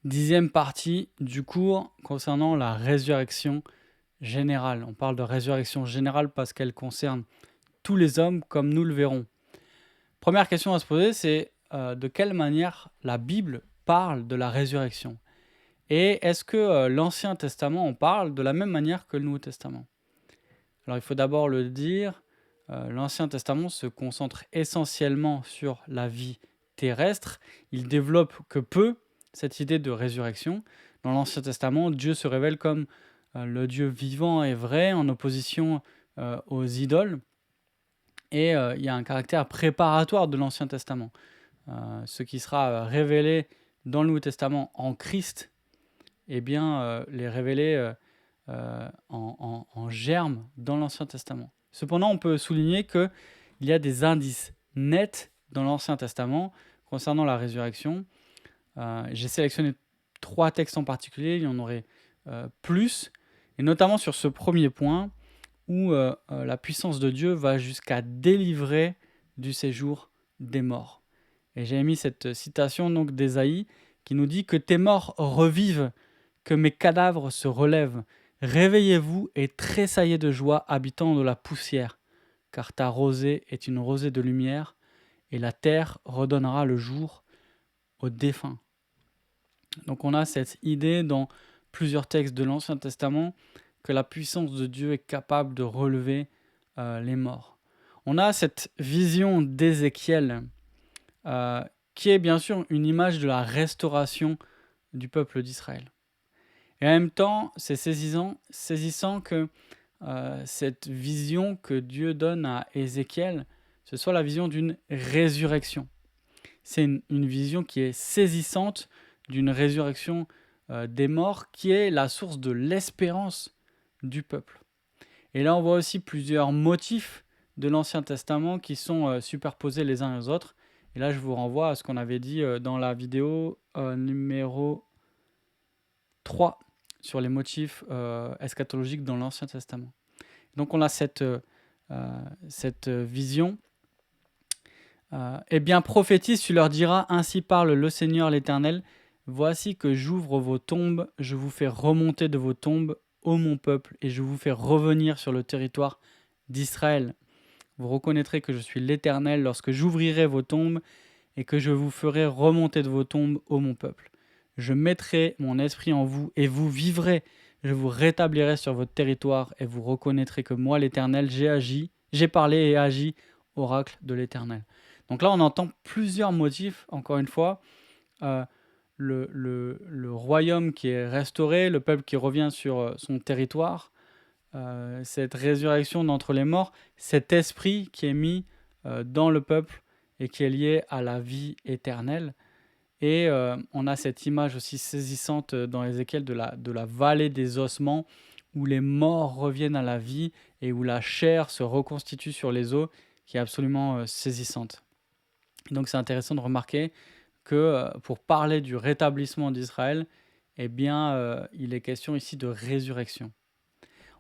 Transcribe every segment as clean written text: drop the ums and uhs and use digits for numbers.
10e partie du cours concernant la résurrection générale. On parle de résurrection générale parce qu'elle concerne tous les hommes comme nous le verrons. Première question à se poser, c'est de quelle manière la Bible parle de la résurrection? Et est-ce que l'Ancien Testament en parle de la même manière que le Nouveau Testament? Alors il faut d'abord le dire, l'Ancien Testament se concentre essentiellement sur la vie terrestre. Il développe que peu cette idée de résurrection. Dans l'Ancien Testament, Dieu se révèle comme le Dieu vivant et vrai en opposition aux idoles. Et il y a un caractère préparatoire de l'Ancien Testament. Ce qui sera révélé dans le Nouveau Testament en Christ, eh bien, les révéler en germe dans l'Ancien Testament. Cependant, on peut souligner qu'il y a des indices nets dans l'Ancien Testament concernant la résurrection. J'ai sélectionné 3 textes en particulier, il y en aurait plus, et notamment sur ce premier point où la puissance de Dieu va jusqu'à délivrer du séjour des morts. Et j'ai mis cette citation donc d'Ésaïe qui nous dit que tes morts revivent, que mes cadavres se relèvent. Réveillez-vous et tressaillez de joie, habitants de la poussière, car ta rosée est une rosée de lumière, et la terre redonnera le jour aux défunts. Donc on a cette idée dans plusieurs textes de l'Ancien Testament que la puissance de Dieu est capable de relever les morts. On a cette vision d'Ézéchiel qui est bien sûr une image de la restauration du peuple d'Israël. Et en même temps, c'est saisissant que cette vision que Dieu donne à Ézéchiel, ce soit la vision d'une résurrection. C'est une vision qui est saisissante d'une résurrection des morts, qui est la source de l'espérance du peuple. Et là, on voit aussi plusieurs motifs de l'Ancien Testament qui sont superposés les uns aux autres. Et là, je vous renvoie à ce qu'on avait dit dans la vidéo numéro 3 sur les motifs eschatologiques dans l'Ancien Testament. Donc on a cette vision. Eh bien, prophétise, tu leur diras, ainsi parle le Seigneur l'Éternel, voici que j'ouvre vos tombes, je vous fais remonter de vos tombes, ô mon peuple, et je vous fais revenir sur le territoire d'Israël. Vous reconnaîtrez que je suis l'Éternel lorsque j'ouvrirai vos tombes et que je vous ferai remonter de vos tombes, ô mon peuple. Je mettrai mon esprit en vous et vous vivrez. Je vous rétablirai sur votre territoire et vous reconnaîtrez que moi, l'Éternel, j'ai parlé et agi, oracle de l'Éternel. Donc là, on entend plusieurs motifs, encore une fois. Le royaume qui est restauré, le peuple qui revient sur son territoire, cette résurrection d'entre les morts, cet esprit qui est mis dans le peuple et qui est lié à la vie éternelle. Et on a cette image aussi saisissante dans Ézéchiel de la vallée des ossements, où les morts reviennent à la vie et où la chair se reconstitue sur les os, qui est absolument saisissante. Donc c'est intéressant de remarquer que pour parler du rétablissement d'Israël, eh bien, il est question ici de résurrection.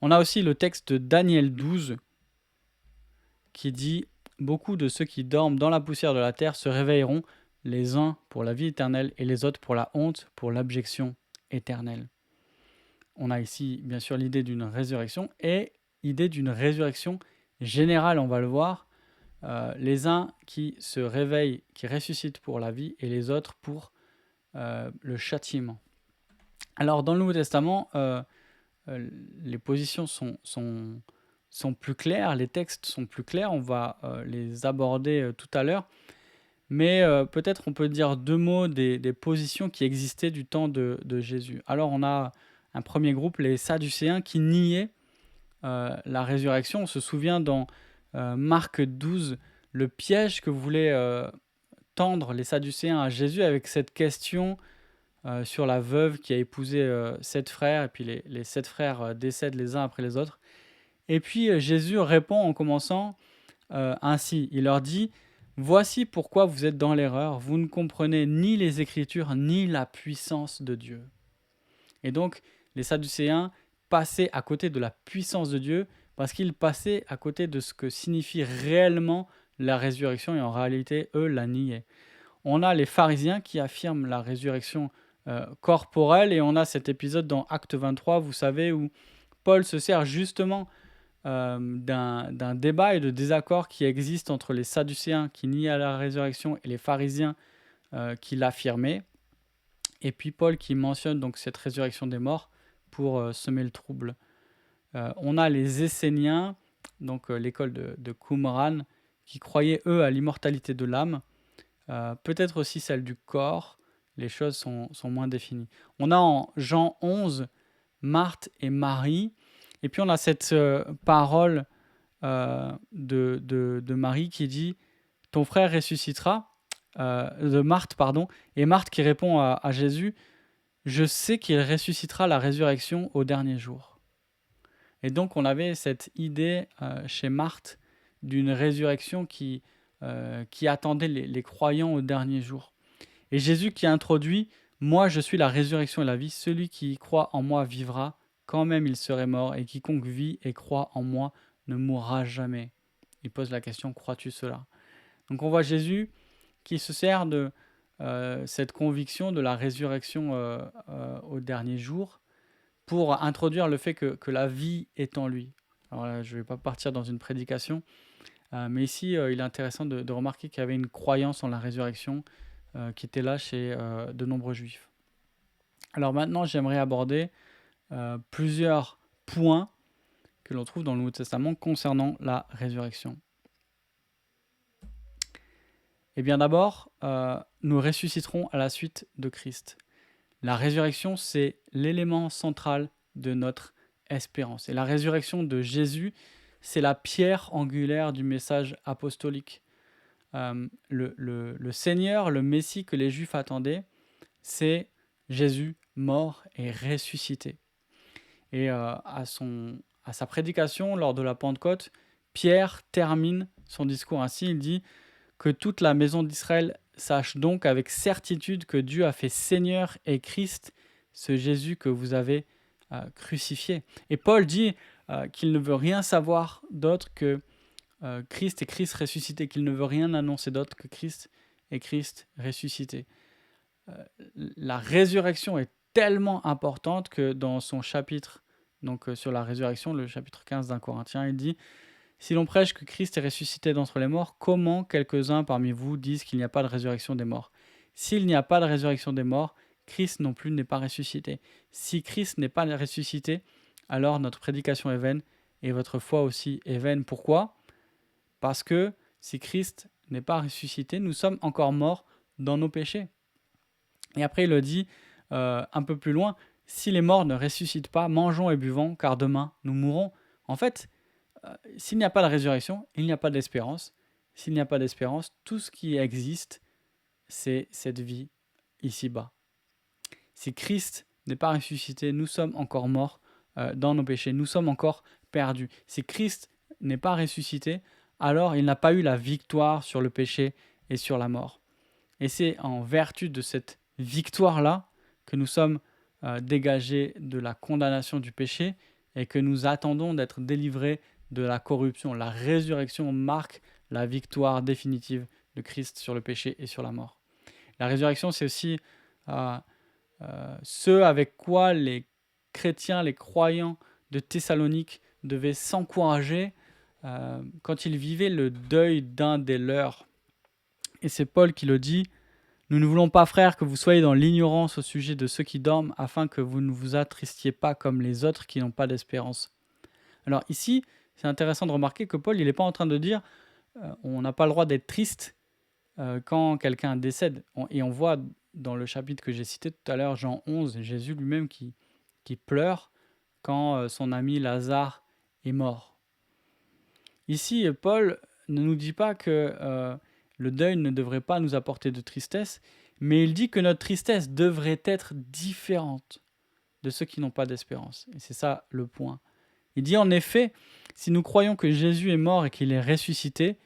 On a aussi le texte de Daniel 12 qui dit « Beaucoup de ceux qui dorment dans la poussière de la terre se réveilleront, les uns pour la vie éternelle et les autres pour la honte, pour l'abjection éternelle. » On a ici bien sûr l'idée d'une résurrection et l'idée d'une résurrection générale, on va le voir. Les uns qui se réveillent, qui ressuscitent pour la vie et les autres pour le châtiment. Alors dans le Nouveau Testament, les positions sont plus claires, les textes sont plus clairs, on va les aborder tout à l'heure. Mais peut-être on peut dire 2 mots des positions qui existaient du temps de Jésus. Alors on a un premier groupe, les Sadducéens, qui niaient la résurrection. On se souvient dans Marc 12, le piège que voulaient tendre les Sadducéens à Jésus avec cette question sur la veuve qui a épousé 7 frères, et puis les 7 frères décèdent les uns après les autres. Et puis Jésus répond en commençant ainsi, il leur dit « Voici pourquoi vous êtes dans l'erreur, vous ne comprenez ni les Écritures ni la puissance de Dieu. » Et donc, les Sadducéens passaient à côté de la puissance de Dieu parce qu'ils passaient à côté de ce que signifie réellement la résurrection et en réalité, eux la niaient. On a les pharisiens qui affirment la résurrection corporelle. Et on a cet épisode dans Acte 23, vous savez, où Paul se sert justement d'un débat et de désaccord qui existe entre les Sadducéens qui nient à la résurrection et les pharisiens qui l'affirmaient. Et puis Paul qui mentionne donc cette résurrection des morts pour semer le trouble. On a les Esséniens, donc l'école de Qumran, qui croyaient eux à l'immortalité de l'âme, peut-être aussi celle du corps. Les choses sont moins définies. On a en Jean 11 Marthe et Marie, et puis on a cette parole de Marie qui dit « Ton frère ressuscitera », de Marthe, pardon, et Marthe qui répond à Jésus « Je sais qu'il ressuscitera la résurrection au dernier jour ». Et donc on avait cette idée chez Marthe d'une résurrection qui attendait les croyants au dernier jour. Et Jésus qui introduit « Moi je suis la résurrection et la vie, celui qui croit en moi vivra, quand même il serait mort, et quiconque vit et croit en moi ne mourra jamais. » Il pose la question « Crois-tu cela ?» Donc on voit Jésus qui se sert de cette conviction de la résurrection au dernier jour pour introduire le fait que la vie est en lui. Alors là, je ne vais pas partir dans une prédication, mais ici, il est intéressant de remarquer qu'il y avait une croyance en la résurrection qui était là chez de nombreux juifs. Alors maintenant, j'aimerais aborder plusieurs points que l'on trouve dans le Nouveau Testament concernant la résurrection. Eh bien d'abord, nous ressusciterons à la suite de Christ. La résurrection, c'est l'élément central de notre espérance. Et la résurrection de Jésus, c'est la pierre angulaire du message apostolique. Le Seigneur, le Messie que les Juifs attendaient, c'est Jésus mort et ressuscité. Et à sa prédication lors de la Pentecôte, Pierre termine son discours ainsi, il dit « Que toute la maison d'Israël sache donc avec certitude que Dieu a fait Seigneur et Christ, ce Jésus que vous avez crucifié. » Et Paul dit qu'il ne veut rien savoir d'autre que Christ et Christ ressuscité, qu'il ne veut rien annoncer d'autre que Christ et Christ ressuscité. La résurrection est tellement importante que dans son chapitre sur la résurrection, le chapitre 15 d'un Corinthien, il dit « Si l'on prêche que Christ est ressuscité d'entre les morts, comment quelques-uns parmi vous disent qu'il n'y a pas de résurrection des morts ? S'il n'y a pas de résurrection des morts, Christ non plus n'est pas ressuscité. Si Christ n'est pas ressuscité, alors notre prédication est vaine et votre foi aussi est vaine. » Pourquoi ? Parce que si Christ n'est pas ressuscité, nous sommes encore morts dans nos péchés. Et après, il le dit un peu plus loin, « Si les morts ne ressuscitent pas, mangeons et buvons, car demain, nous mourrons. » En fait, s'il n'y a pas de résurrection, il n'y a pas d'espérance. S'il n'y a pas d'espérance, tout ce qui existe, c'est cette vie ici-bas. Si Christ n'est pas ressuscité, nous sommes encore morts dans nos péchés, nous sommes encore perdus. Si Christ n'est pas ressuscité, alors il n'a pas eu la victoire sur le péché et sur la mort. Et c'est en vertu de cette victoire-là que nous sommes dégagés de la condamnation du péché et que nous attendons d'être délivrés de la corruption. La résurrection marque la victoire définitive de Christ sur le péché et sur la mort. La résurrection, c'est aussi ce avec quoi les chrétiens, les croyants de Thessalonique devaient s'encourager quand ils vivaient le deuil d'un des leurs. Et c'est Paul qui le dit, « Nous ne voulons pas, frères, que vous soyez dans l'ignorance au sujet de ceux qui dorment, afin que vous ne vous attristiez pas comme les autres qui n'ont pas d'espérance. » Alors ici, c'est intéressant de remarquer que Paul, il n'est pas en train de dire on n'a pas le droit d'être triste quand quelqu'un décède. Et on voit dans le chapitre que j'ai cité tout à l'heure, Jean 11, Jésus lui-même qui pleure quand son ami Lazare est mort. Ici, Paul ne nous dit pas que le deuil ne devrait pas nous apporter de tristesse, mais il dit que notre tristesse devrait être différente de ceux qui n'ont pas d'espérance. Et c'est ça le point. Il dit en effet, si nous croyons que Jésus est mort et qu'il est ressuscité,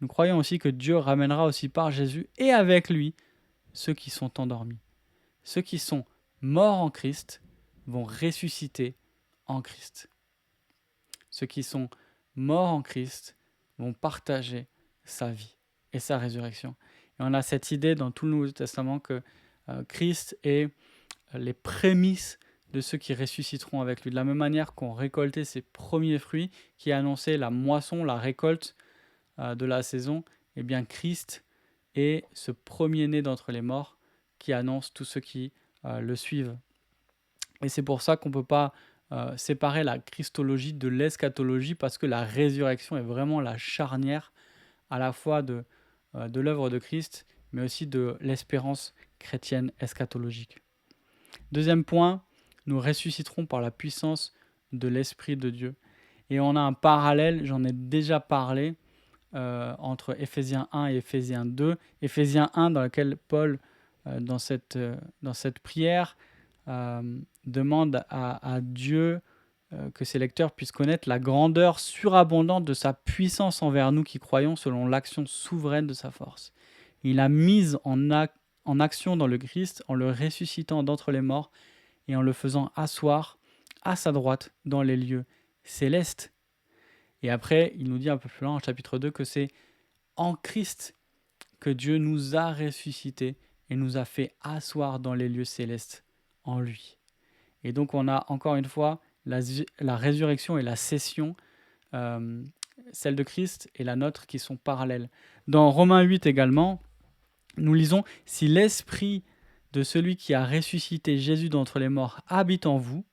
nous croyons aussi que Dieu ramènera aussi par Jésus et avec lui ceux qui sont endormis. Ceux qui sont morts en Christ vont ressusciter en Christ. Ceux qui sont morts en Christ vont partager sa vie et sa résurrection. Et on a cette idée dans tout le Nouveau Testament que Christ est les prémices de ceux qui ressusciteront avec lui. De la même manière qu'on récoltait ses premiers fruits, qui annonçaient la moisson, la récolte de la saison, eh bien Christ est ce premier-né d'entre les morts qui annonce tous ceux qui le suivent. Et c'est pour ça qu'on ne peut pas séparer la christologie de l'eschatologie, parce que la résurrection est vraiment la charnière à la fois de l'œuvre de Christ, mais aussi de l'espérance chrétienne eschatologique. Deuxième point, nous ressusciterons par la puissance de l'Esprit de Dieu. Et on a un parallèle, j'en ai déjà parlé, entre Éphésiens 1 et Éphésiens 2. Éphésiens 1, dans lequel Paul, dans cette prière, demande à Dieu que ses lecteurs puissent connaître la grandeur surabondante de sa puissance envers nous qui croyons selon l'action souveraine de sa force. Il a mis en action dans le Christ en le ressuscitant d'entre les morts et en le faisant asseoir à sa droite dans les lieux célestes. Et après, il nous dit un peu plus loin en chapitre 2 que c'est en Christ que Dieu nous a ressuscités et nous a fait asseoir dans les lieux célestes en lui. Et donc on a encore une fois la résurrection et la session, celle de Christ et la nôtre, qui sont parallèles. Dans Romains 8 également, nous lisons « Si l'esprit de celui qui a ressuscité Jésus d'entre les morts habite en vous,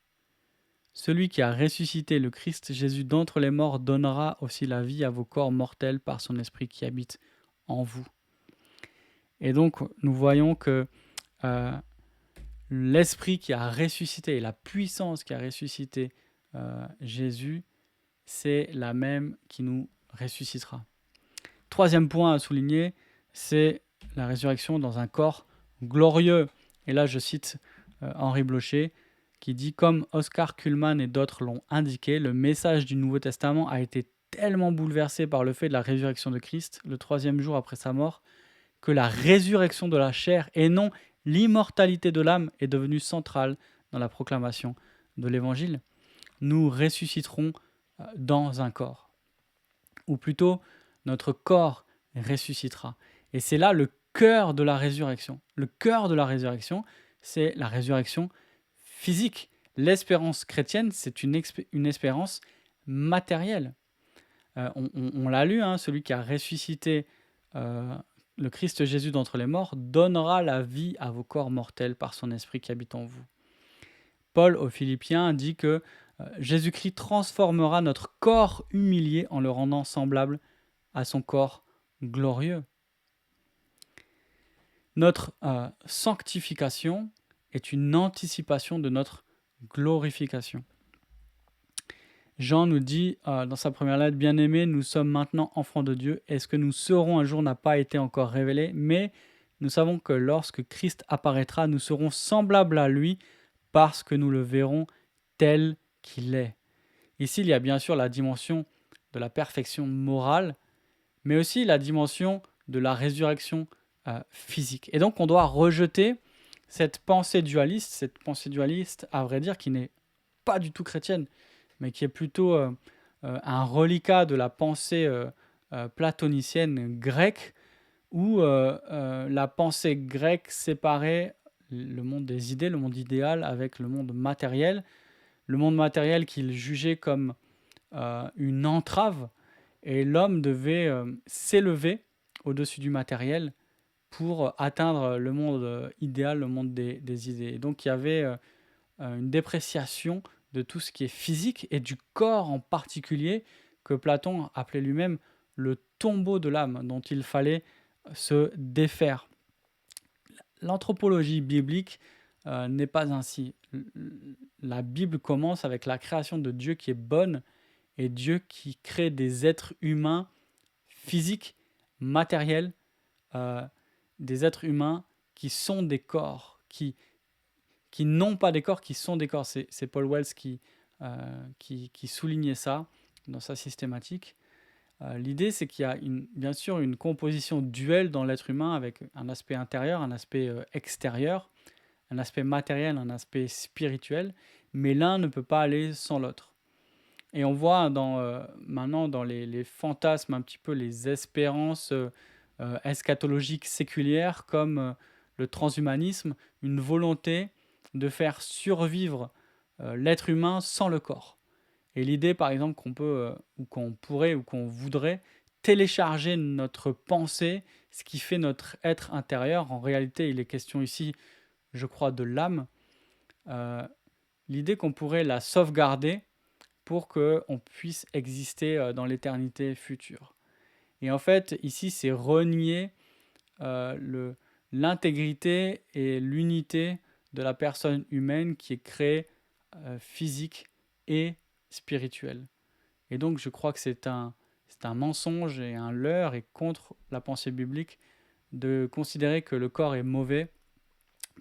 celui qui a ressuscité le Christ Jésus d'entre les morts donnera aussi la vie à vos corps mortels par son esprit qui habite en vous. » Et donc nous voyons que l'esprit qui a ressuscité et la puissance qui a ressuscité Jésus, c'est la même qui nous ressuscitera. Troisième point à souligner, c'est la résurrection dans un corps glorieux. Et là, je cite Henri Blocher, qui dit « Comme Oscar Cullmann et d'autres l'ont indiqué, le message du Nouveau Testament a été tellement bouleversé par le fait de la résurrection de Christ, le 3e jour après sa mort, que la résurrection de la chair et non l'immortalité de l'âme est devenue centrale dans la proclamation de l'Évangile. Nous ressusciterons dans un corps. Ou plutôt, notre corps ressuscitera. Et c'est là le cœur de la résurrection. Le cœur de la résurrection, c'est la résurrection physique. L'espérance chrétienne, c'est une espérance matérielle. On l'a lu, celui qui a ressuscité le Christ Jésus d'entre les morts donnera la vie à vos corps mortels par son esprit qui habite en vous. Paul aux Philippiens dit que Jésus-Christ transformera notre corps humilié en le rendant semblable à son corps glorieux. Notre sanctification est une anticipation de notre glorification. Jean nous dit dans sa première lettre, « Bien-aimés, nous sommes maintenant enfants de Dieu, et ce que nous serons un jour n'a pas été encore révélé, mais nous savons que lorsque Christ apparaîtra, nous serons semblables à lui parce que nous le verrons tel qu'il est. » Ici, il y a bien sûr la dimension de la perfection morale, mais aussi la dimension de la résurrection physique. Et donc, on doit rejeter cette pensée dualiste, à vrai dire, qui n'est pas du tout chrétienne, mais qui est plutôt un reliquat de la pensée platonicienne grecque, où la pensée grecque séparait le monde des idées, le monde idéal, avec le monde matériel qu'il jugeait comme une entrave, et l'homme devait s'élever au-dessus du matériel pour atteindre le monde idéal, le monde des idées. Et donc il y avait une dépréciation de tout ce qui est physique et du corps en particulier, que Platon appelait lui-même le tombeau de l'âme, dont il fallait se défaire. L'anthropologie biblique n'est pas ainsi. La Bible commence avec la création de Dieu qui est bonne, et Dieu qui crée des êtres humains physiques, matériels, des êtres humains qui sont des corps, qui n'ont pas des corps, qui sont des corps. C'est Paul Wells qui soulignait ça dans sa systématique. L'idée, c'est qu'il y a bien sûr une composition duelle dans l'être humain, avec un aspect intérieur, un aspect extérieur, un aspect matériel, un aspect spirituel, mais l'un ne peut pas aller sans l'autre. Et on voit maintenant dans les fantasmes, un petit peu les espérances eschatologiques séculières, comme le transhumanisme, une volonté de faire survivre l'être humain sans le corps. Et l'idée, par exemple, qu'on peut, ou qu'on pourrait, ou qu'on voudrait télécharger notre pensée, ce qui fait notre être intérieur. En réalité, il est question ici, je crois, de l'âme. Euh, L'idée qu'on pourrait la sauvegarder pour qu'on puisse exister dans l'éternité future. Et en fait, ici, c'est renier l'intégrité et l'unité de la personne humaine qui est créée physique et spirituelle. Et donc, je crois que c'est un mensonge et un leurre et contre la pensée biblique de considérer que le corps est mauvais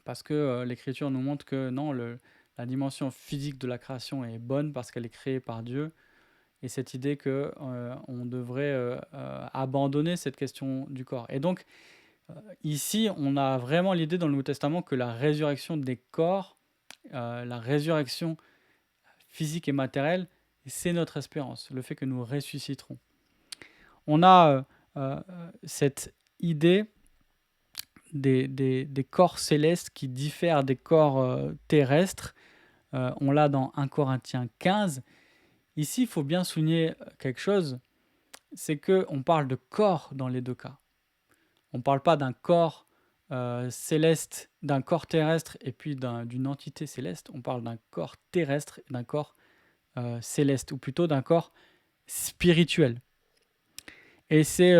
parce que l'Écriture nous montre que non, la dimension physique de la création est bonne parce qu'elle est créée par Dieu. Et cette idée que on devrait abandonner cette question du corps. Et donc, ici, on a vraiment l'idée dans le Nouveau Testament que la résurrection des corps, la résurrection physique et matérielle, c'est notre espérance, le fait que nous ressusciterons. On a cette idée des corps célestes qui diffèrent des corps terrestres. On l'a dans 1 Corinthiens 15. Ici, il faut bien souligner quelque chose, c'est qu'on parle de corps dans les deux cas. On ne parle pas d'un corps céleste, d'un corps terrestre et puis d'une entité céleste. On parle d'un corps terrestre et d'un corps céleste, ou plutôt d'un corps spirituel. Et c'est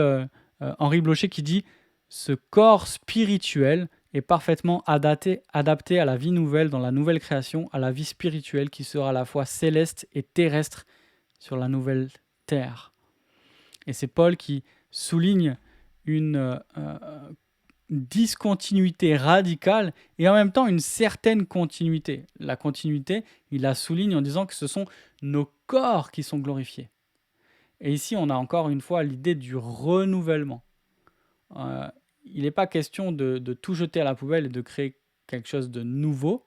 Henri Blocher qui dit « Ce corps spirituel est parfaitement adapté à la vie nouvelle dans la nouvelle création, à la vie spirituelle qui sera à la fois céleste et terrestre sur la nouvelle terre. » Et c'est Paul qui souligne une discontinuité radicale et en même temps une certaine continuité. La continuité, il la souligne en disant que ce sont nos corps qui sont glorifiés. Et ici, on a encore une fois l'idée du renouvellement. Il n'est pas question de tout jeter à la poubelle et de créer quelque chose de nouveau.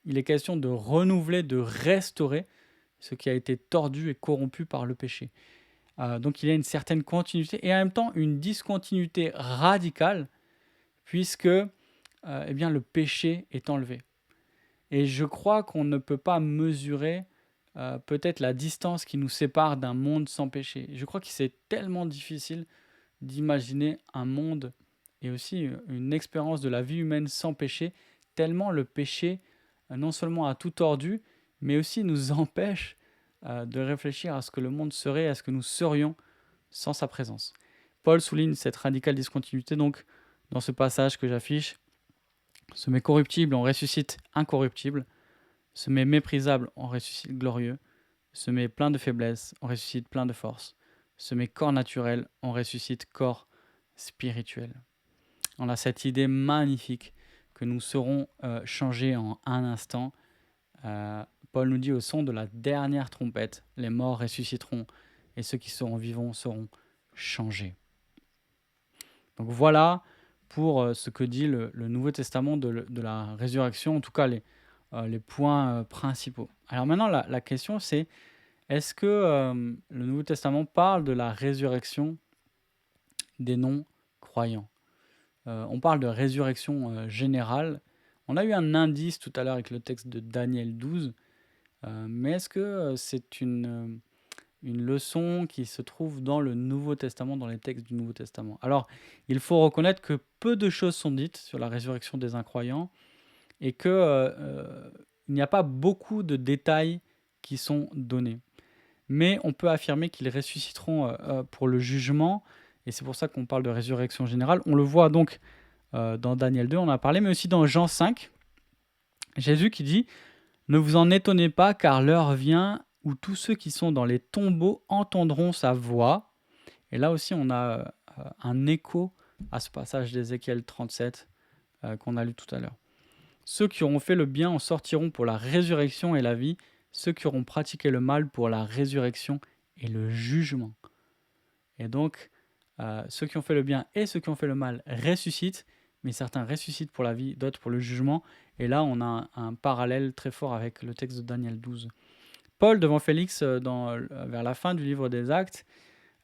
Il est question de renouveler, de restaurer ce qui a été tordu et corrompu par le péché. Donc il y a une certaine continuité et en même temps une discontinuité radicale puisque eh bien, le péché est enlevé. Et je crois qu'on ne peut pas mesurer peut-être la distance qui nous sépare d'un monde sans péché. Je crois que c'est tellement difficile d'imaginer un monde et aussi une expérience de la vie humaine sans péché, tellement le péché non seulement a tout tordu, mais aussi nous empêche de réfléchir à ce que le monde serait, à ce que nous serions sans sa présence. Paul souligne cette radicale discontinuité donc dans ce passage que j'affiche. Ce met corruptible, on ressuscite incorruptible. Ce met méprisable, on ressuscite glorieux. Ce met plein de faiblesse, on ressuscite plein de force. Ce met corps naturel, on ressuscite corps spirituel. On a cette idée magnifique que nous serons changés en un instant. Paul nous dit au son de la dernière trompette, les morts ressusciteront et ceux qui seront vivants seront changés. Donc voilà pour ce que dit le Nouveau Testament de la résurrection, en tout cas les points principaux. Alors maintenant la question c'est, est-ce que le Nouveau Testament parle de la résurrection des non-croyants? On parle de résurrection générale. On a eu un indice tout à l'heure avec le texte de Daniel 12, mais est-ce que c'est une leçon qui se trouve dans le Nouveau Testament, dans les textes du Nouveau Testament? Alors, il faut reconnaître que peu de choses sont dites sur la résurrection des incroyants et qu'il n'y a pas beaucoup de détails qui sont donnés. Mais on peut affirmer qu'ils ressusciteront pour le jugement, et c'est pour ça qu'on parle de résurrection générale. On le voit donc dans Daniel 2, on en a parlé, mais aussi dans Jean 5, Jésus qui dit « Ne vous en étonnez pas, car l'heure vient où tous ceux qui sont dans les tombeaux entendront sa voix. » Et là aussi, on a un écho à ce passage d'Ézéchiel 37 qu'on a lu tout à l'heure. « Ceux qui auront fait le bien en sortiront pour la résurrection et la vie, ceux qui auront pratiqué le mal pour la résurrection et le jugement. » Et donc, ceux qui ont fait le bien et ceux qui ont fait le mal ressuscitent, mais certains ressuscitent pour la vie, d'autres pour le jugement. Et là, on a un parallèle très fort avec le texte de Daniel 12. Paul, devant Félix, vers la fin du livre des Actes,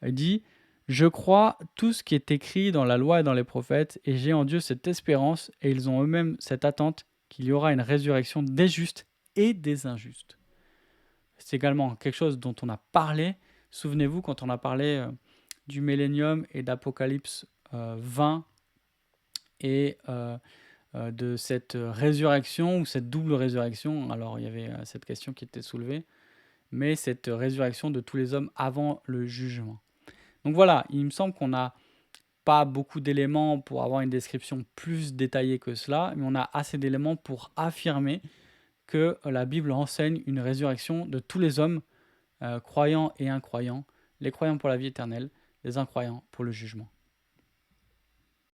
dit « Je crois tout ce qui est écrit dans la loi et dans les prophètes, et j'ai en Dieu cette espérance, et ils ont eux-mêmes cette attente, qu'il y aura une résurrection des justes et des injustes. C'est également quelque chose dont on a parlé. Souvenez-vous, quand on a parlé du millénium et d'Apocalypse 20 et de cette résurrection ou cette double résurrection. Alors, il y avait cette question qui était soulevée, mais cette résurrection de tous les hommes avant le jugement. Donc voilà, il me semble qu'on n'a pas beaucoup d'éléments pour avoir une description plus détaillée que cela, mais on a assez d'éléments pour affirmer que la Bible enseigne une résurrection de tous les hommes, croyants et incroyants, les croyants pour la vie éternelle, les incroyants pour le jugement.